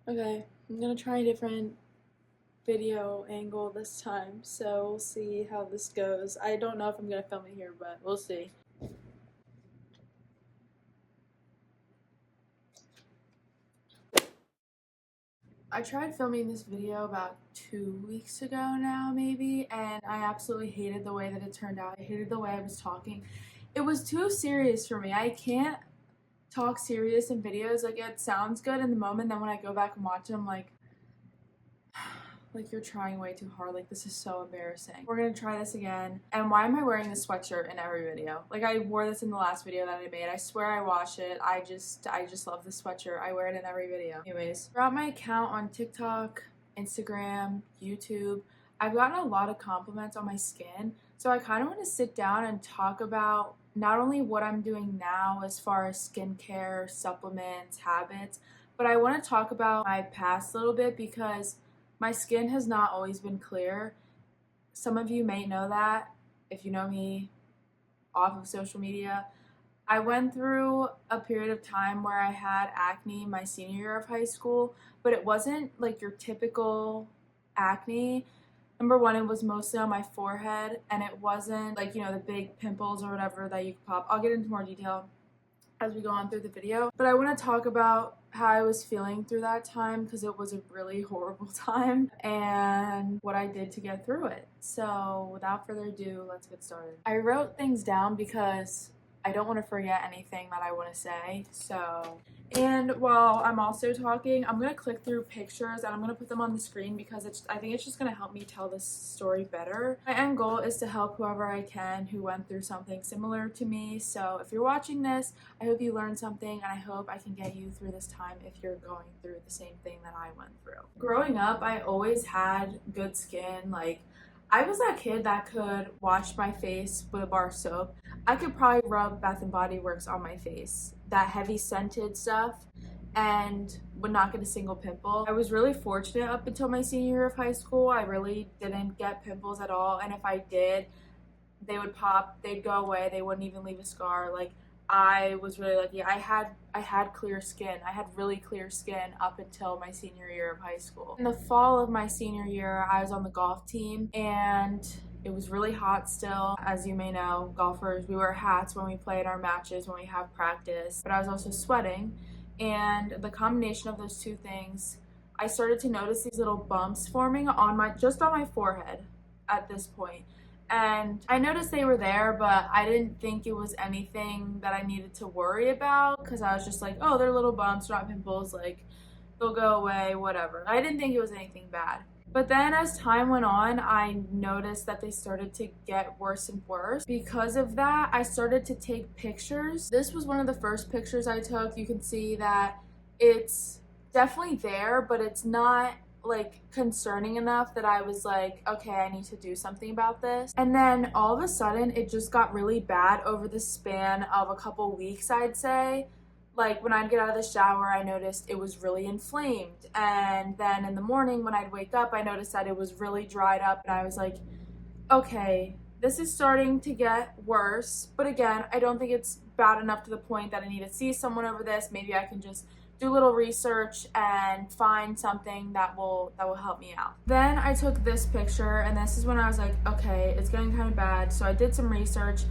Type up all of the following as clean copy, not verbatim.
Okay, I'm gonna try a different video angle this time, so we'll see how this goes. I don't know if I'm gonna film it here, but we'll see. I tried filming this video about 2 weeks ago now, maybe, and I absolutely hated the way that it turned out. I hated the way I was talking. It was too serious for me. I can't talk serious in videos. Like, it sounds good in the moment, then when I go back and watch it, I'm like, you're trying way too hard. Like, this is so embarrassing. We're gonna try this again. And why am I wearing this sweatshirt in every video? Like, I wore this in the last video that I made. I swear I wash it. I just love this sweatshirt. I wear it in every video. Anyways, throughout my account on TikTok, Instagram, YouTube, I've gotten a lot of compliments on my skin. So I kind of want to sit down and talk about not only what I'm doing now as far as skincare, supplements, habits, but I want to talk about my past a little bit because my skin has not always been clear. Some of you may know that if you know me off of social media. I went through a period of time where I had acne my senior year of high school, but it wasn't like your typical acne. Number one, it was mostly on my forehead, and it wasn't like, the big pimples or whatever that you could pop. I'll get into more detail as we go on through the video. But I want to talk about how I was feeling through that time because it was a really horrible time and what I did to get through it. So without further ado, let's get started. I wrote things down because I don't want to forget anything that I want to say. And while I'm also talking, I'm going to click through pictures and I'm going to put them on the screen because I think it's just going to help me tell this story better. My end goal is to help whoever I can who went through something similar to me. So if you're watching this, I hope you learned something and I hope I can get you through this time if you're going through the same thing that I went through. Growing up, I always had good skin. Like, I was that kid that could wash my face with a bar of soap. I could probably rub Bath and Body Works on my face, that heavy scented stuff, and would not get a single pimple. I was really fortunate up until my senior year of high school. I really didn't get pimples at all, and if I did, they would pop, they'd go away, they wouldn't even leave a scar. Like, I was really lucky. I had clear skin. I had really clear skin up until my senior year of high school. In the fall of my senior year, I was on the golf team and it was really hot still. As you may know, golfers, we wear hats when we play at our matches, when we have practice, but I was also sweating. And the combination of those two things, I started to notice these little bumps forming just on my forehead at this point. And I noticed they were there, but I didn't think it was anything that I needed to worry about because I was just like, oh, they're little bumps, not pimples, like they'll go away, whatever. I didn't think it was anything bad. But then as time went on, I noticed that they started to get worse and worse. Because of that, I started to take pictures. This was one of the first pictures I took. You can see that it's definitely there, but it's not like concerning enough that I was like, okay, I need to do something about this. And then all of a sudden it just got really bad over the span of a couple weeks, I'd say. Like, when I'd get out of the shower, I noticed it was really inflamed. And then in the morning when I'd wake up, I noticed that it was really dried up and I was like, okay, this is starting to get worse. But again, I don't think it's bad enough to the point that I need to see someone over this. Maybe I can just do a little research and find something that will help me out. Then I took this picture and this is when I was like, okay, it's getting kind of bad. So I did some research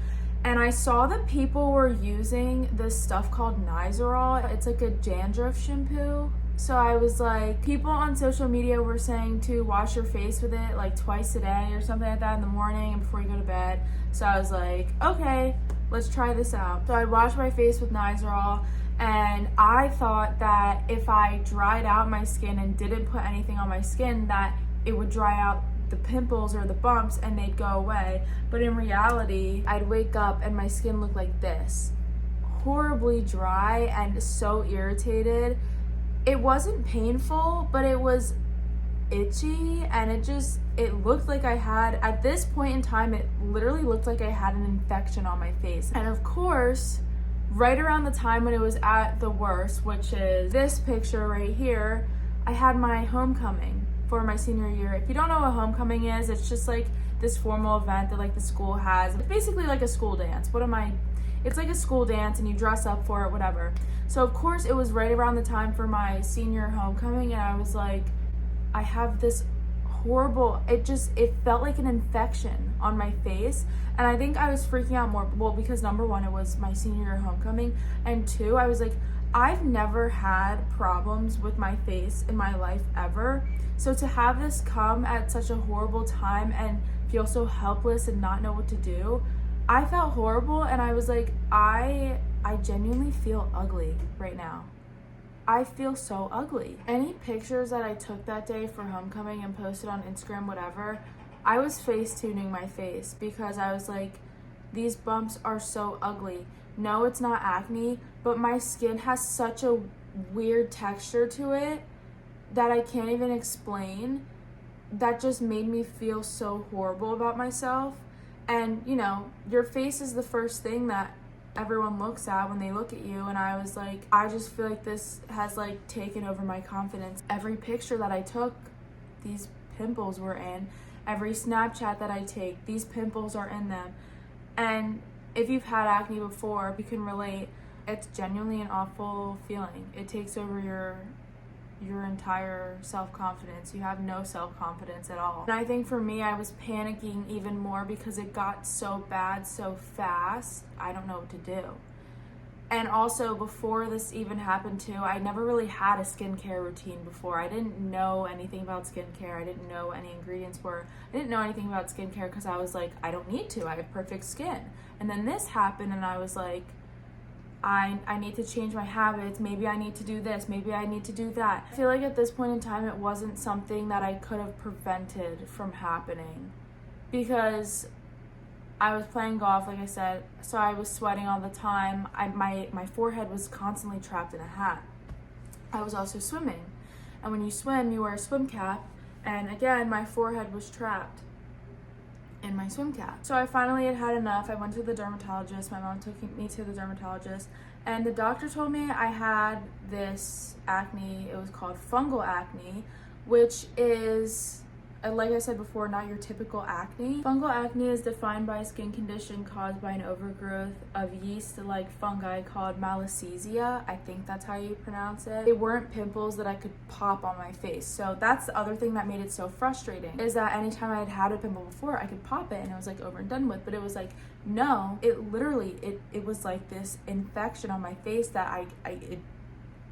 and I saw that people were using this stuff called Nizoral. It's like a dandruff shampoo. So I was like, people on social media were saying to wash your face with it like twice a day or something like that in the morning and before you go to bed. So I was like, okay, let's try this out. So I washed my face with Nizoral. And I thought that if I dried out my skin and didn't put anything on my skin, that it would dry out the pimples or the bumps and they'd go away. But in reality, I'd wake up and my skin looked like this. Horribly dry and so irritated. It wasn't painful, but it was itchy and it looked like I had, at this point in time, it literally looked like I had an infection on my face. And of course, right around the time when it was at the worst, which is this picture right here, I had my homecoming for my senior year. If you don't know what homecoming is, it's just like this formal event that like the school has. It's basically like a school dance. it's like a school dance and you dress up for it, whatever. So of course it was right around the time for my senior homecoming, and I was like, I have this horrible, it felt like an infection on my face. And I think I was freaking out more, well, because number one, it was my senior year homecoming, and two, I was like, I've never had problems with my face in my life ever. So to have this come at such a horrible time and feel so helpless and not know what to do, I felt horrible. And I was like, I genuinely feel ugly right now. I feel so ugly. Any pictures that I took that day for homecoming and posted on Instagram, whatever, I was face tuning my face because I was like, these bumps are so ugly. No, it's not acne, but my skin has such a weird texture to it that I can't even explain. That just made me feel so horrible about myself. And you know, your face is the first thing that everyone looks at when they look at you, and I was like, I just feel like this has like taken over my confidence. Every picture that I took, these pimples were in. Every Snapchat that I take, these pimples are in them. And if you've had acne before, you can relate. It's genuinely an awful feeling. It takes over your entire self-confidence. You have no self-confidence at all. And I think for me, I was panicking even more because it got so bad so fast. I don't know what to do. And also, before this even happened too, I never really had a skincare routine before. I didn't know anything about skincare. I didn't know any ingredients were. I didn't know anything about skincare because I was like, I don't need to. I have perfect skin. And then this happened and I was like, I need to change my habits. Maybe I need to do this. Maybe I need to do that. I feel like at this point in time, it wasn't something that I could have prevented from happening because I was playing golf, like I said, so I was sweating all the time. My forehead was constantly trapped in a hat. I was also swimming. And when you swim, you wear a swim cap. And again, my forehead was trapped in my swim cap. So I finally had enough. I went to the dermatologist. My mom took me to the dermatologist, and the doctor told me I had this acne. It was called fungal acne, which is, like I said before, not your typical acne. Fungal acne is defined by a skin condition caused by an overgrowth of yeast-like fungi called malassezia. I think that's how you pronounce it. They weren't pimples that I could pop on my face. So that's the other thing that made it so frustrating, is that anytime I had a pimple before, I could pop it and it was like over and done with. But it was like, no, it literally, it was like this infection on my face that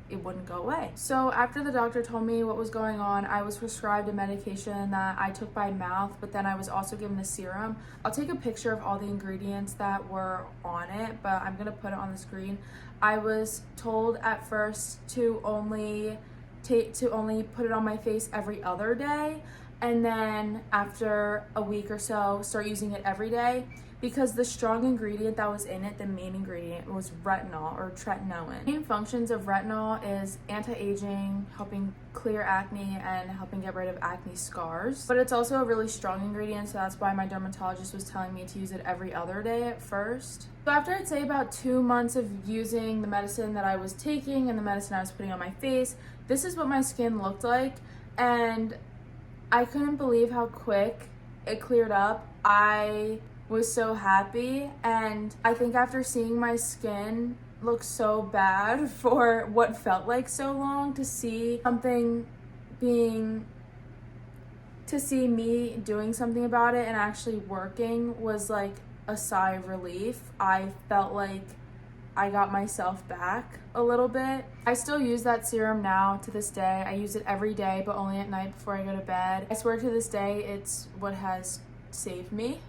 it wouldn't go away. So after the doctor told me what was going on, I was prescribed a medication that I took by mouth, but then I was also given a serum. I'll take a picture of all the ingredients that were on it, but I'm gonna put it on the screen. I was told at first to only put it on my face every other day, and then after a week or so, start using it every day, because the strong ingredient that was in it, the main ingredient, was retinol or tretinoin. The main functions of retinol is anti-aging, helping clear acne, and helping get rid of acne scars. But it's also a really strong ingredient, so that's why my dermatologist was telling me to use it every other day at first. So after I'd say about 2 months of using the medicine that I was taking and the medicine I was putting on my face, this is what my skin looked like, and I couldn't believe how quick it cleared up. I was so happy, and I think after seeing my skin look so bad for what felt like so long, to see me doing something about it and actually working was like a sigh of relief. I felt like I got myself back a little bit. I still use that serum now to this day. I use it every day, but only at night before I go to bed. I swear to this day, it's what has saved me.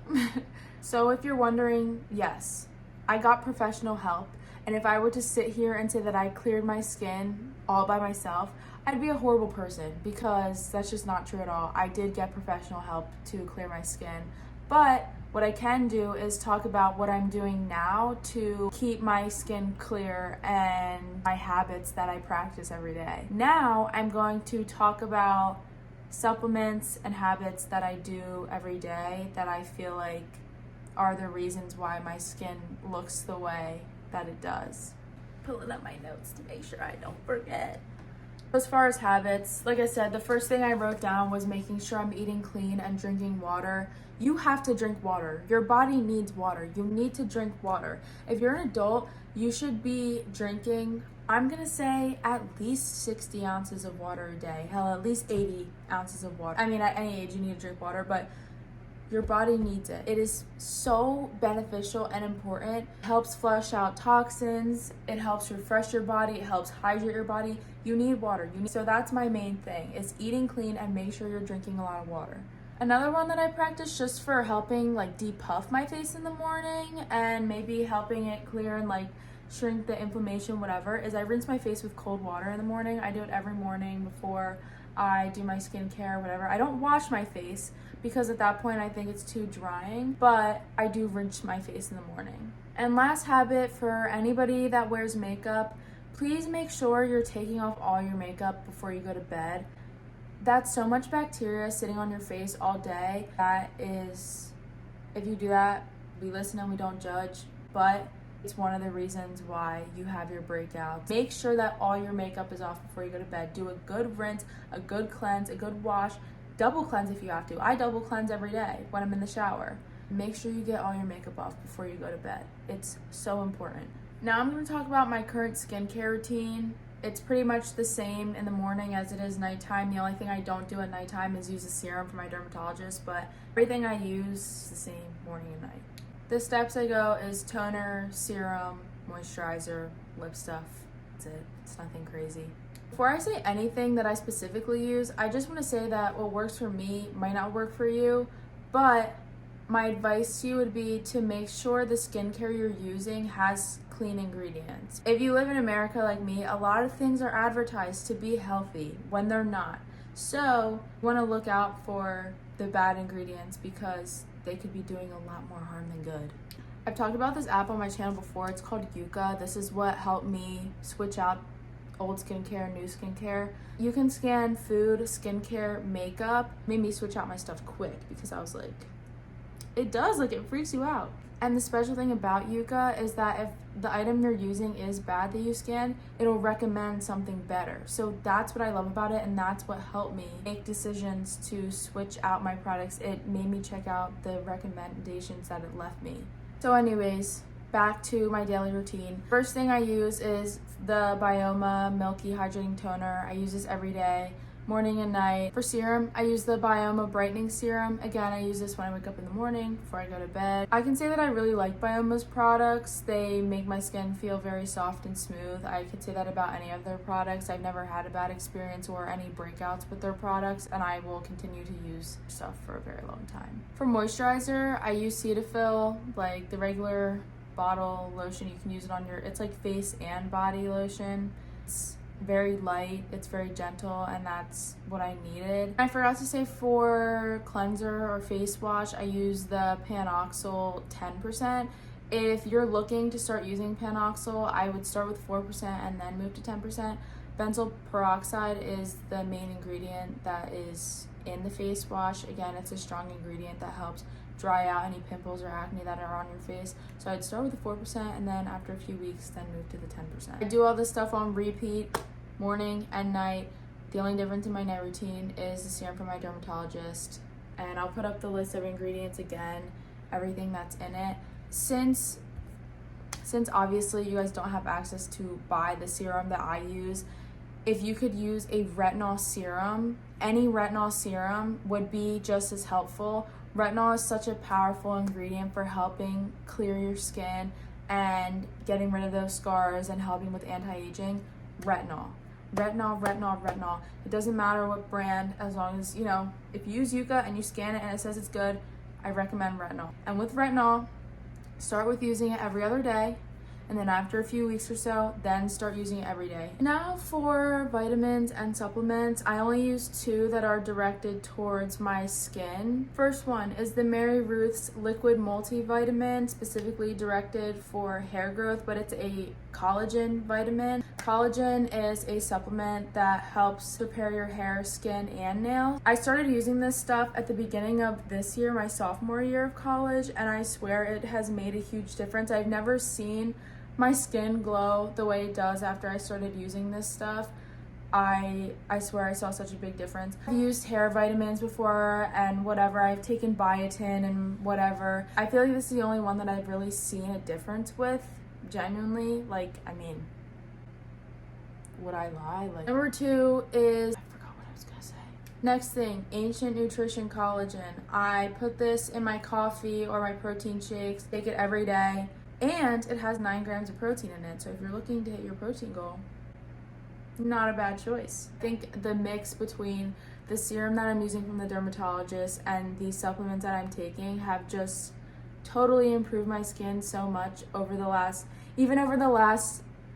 So if you're wondering, yes, I got professional help. And if I were to sit here and say that I cleared my skin all by myself, I'd be a horrible person, because that's just not true at all. I did get professional help to clear my skin. But what I can do is talk about what I'm doing now to keep my skin clear and my habits that I practice every day. Now I'm going to talk about supplements and habits that I do every day that I feel like are the reasons why my skin looks the way that it does. Pulling up my notes to make sure I don't forget. As far as habits, like I said, the first thing I wrote down was making sure I'm eating clean and drinking water. You have to drink water. Your body needs water. You need to drink water. If you're an adult, you should be drinking, I'm gonna say, at least 60 ounces of water a day. Hell, at least 80 ounces of water. I mean, at any age you need to drink water, but your body needs it. It is so beneficial and important. It helps flush out toxins. It helps refresh your body. It helps hydrate your body. You need water. So that's my main thing, is eating clean and make sure you're drinking a lot of water. Another one that I practice just for helping like depuff my face in the morning and maybe helping it clear and like shrink the inflammation, whatever, is I rinse my face with cold water in the morning. I do it every morning before I do my skincare, whatever. I don't wash my face because at that point I think it's too drying, but I do rinse my face in the morning. And last habit for anybody that wears makeup, please make sure you're taking off all your makeup before you go to bed. That's so much bacteria sitting on your face all day. That is, if you do that, we listen and we don't judge, but it's one of the reasons why you have your breakouts. Make sure that all your makeup is off before you go to bed. Do a good rinse, a good cleanse, a good wash. Double cleanse if you have to. I double cleanse every day when I'm in the shower. Make sure you get all your makeup off before you go to bed. It's so important. Now I'm going to talk about my current skincare routine. It's pretty much the same in the morning as it is nighttime. The only thing I don't do at nighttime is use a serum from my dermatologist, but everything I use is the same morning and night. The steps I go is toner, serum, moisturizer, lip stuff. That's it. It's nothing crazy. Before I say anything that I specifically use, I just want to say that what works for me might not work for you, but my advice to you would be to make sure the skincare you're using has clean ingredients. If you live in America like me, a lot of things are advertised to be healthy when they're not. So you want to look out for the bad ingredients because they could be doing a lot more harm than good. I've talked about this app on my channel before. It's called Yuka. This is what helped me switch out old skincare, new skincare. You can scan food, skincare, makeup. Made me switch out my stuff quick because I was like, it does, like it freaks you out. And the special thing about Yuka is that if the item you're using is bad that you scan, it'll recommend something better. So that's what I love about it, and that's what helped me make decisions to switch out my products. It made me check out the recommendations that it left me. So anyways, back to my daily routine. First thing I use is the Bioma Milky Hydrating Toner. I use this every day, morning and night. For serum, I use the Bioma Brightening Serum. Again, I use this when I wake up in the morning before I go to bed. I can say that I really like Bioma's products. They make my skin feel very soft and smooth. I could say that about any of their products. I've never had a bad experience or any breakouts with their products, and I will continue to use stuff for a very long time. For moisturizer, I use Cetaphil, like the regular bottle lotion. You can use it on your, it's like face and body lotion. It's very light, it's very gentle, and that's what I needed. I forgot to say, for cleanser or face wash, I use the Panoxyl 10%. If you're looking to start using Panoxyl, I would start with 4% and then move to 10%. Benzoyl peroxide is the main ingredient that is in the face wash. Again, it's a strong ingredient that helps dry out any pimples or acne that are on your face. So I'd start with the 4% and then after a few weeks, then move to the 10%. I do all this stuff on repeat, morning and night. The only difference in my night routine is the serum from my dermatologist. And I'll put up the list of ingredients again, everything that's in it. Since obviously you guys don't have access to buy the serum that I use, if you could use a retinol serum, any retinol serum would be just as helpful. Retinol is such a powerful ingredient for helping clear your skin and getting rid of those scars and helping with anti-aging. Retinol. It doesn't matter what brand, as long as, you know, if you use Yuka and you scan it and it says it's good, I recommend retinol. And with retinol, start with using it every other day, and then after a few weeks or so, then start using it every day. Now for vitamins and supplements, I only use 2 that are directed towards my skin. First one is the Mary Ruth's Liquid Multivitamin, specifically directed for hair growth, but it's a collagen vitamin. Collagen is a supplement that helps repair your hair, skin, and nails. I started using this stuff at the beginning of this year, my sophomore year of college, and I swear it has made a huge difference. I've never seen my skin glow the way it does after I started using this stuff. I swear I saw such a big difference. I've used hair vitamins before and whatever. I've taken biotin and whatever. I feel like this is the only one that I've really seen a difference with, genuinely. Like, I mean, would I lie? Like, number 2 is, I forgot what I was gonna say. Next thing, Ancient Nutrition Collagen. I put this in my coffee or my protein shakes, take it every day, and it has 9 grams of protein in it. So if you're looking to hit your protein goal, not a bad choice. I think the mix between the serum that I'm using from the dermatologist and the supplements that I'm taking have just totally improved my skin so much over the last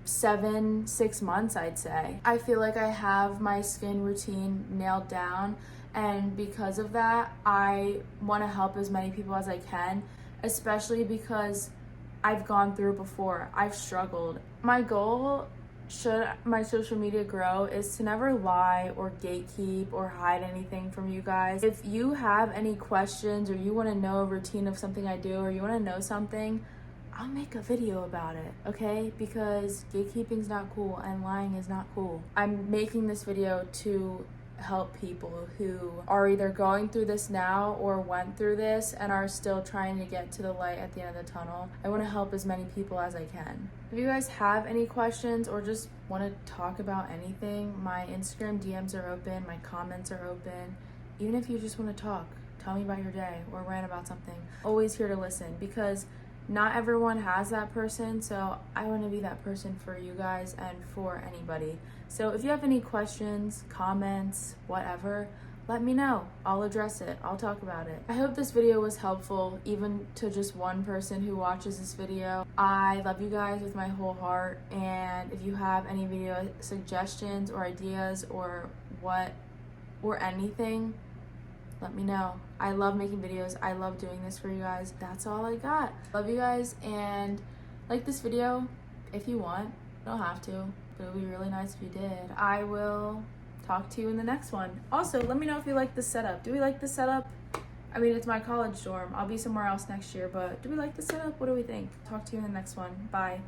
6 months, I'd say. I feel like I have my skin routine nailed down, and because of that, I want to help as many people as I can, especially because I've gone through it before. I've struggled. My goal, should my social media grow, is to never lie or gatekeep or hide anything from you guys. If you have any questions or you want to know a routine of something I do or you want to know something, I'll make a video about it, okay? Because gatekeeping's not cool and lying is not cool. I'm making this video to help people who are either going through this now or went through this and are still trying to get to the light at the end of the tunnel. I want to help as many people as I can. If you guys have any questions or just want to talk about anything, my Instagram DMs are open, my comments are open. Even if you just want to talk, tell me about your day or rant about something. Always here to listen, because not everyone has that person, so I want to be that person for you guys and for anybody. So if you have any questions, comments, whatever, let me know. I'll address it. I'll talk about it. I hope this video was helpful, even to just one person who watches this video. I love you guys with my whole heart, and if you have any video suggestions or ideas or anything, let me know. I love making videos. I love doing this for you guys. That's all I got. Love you guys, and like this video if you want. You don't have to, but it would be really nice if you did. I will talk to you in the next one. Also, let me know if you like this setup. Do we like this setup? I mean, it's my college dorm. I'll be somewhere else next year, but do we like the setup? What do we think? Talk to you in the next one. Bye.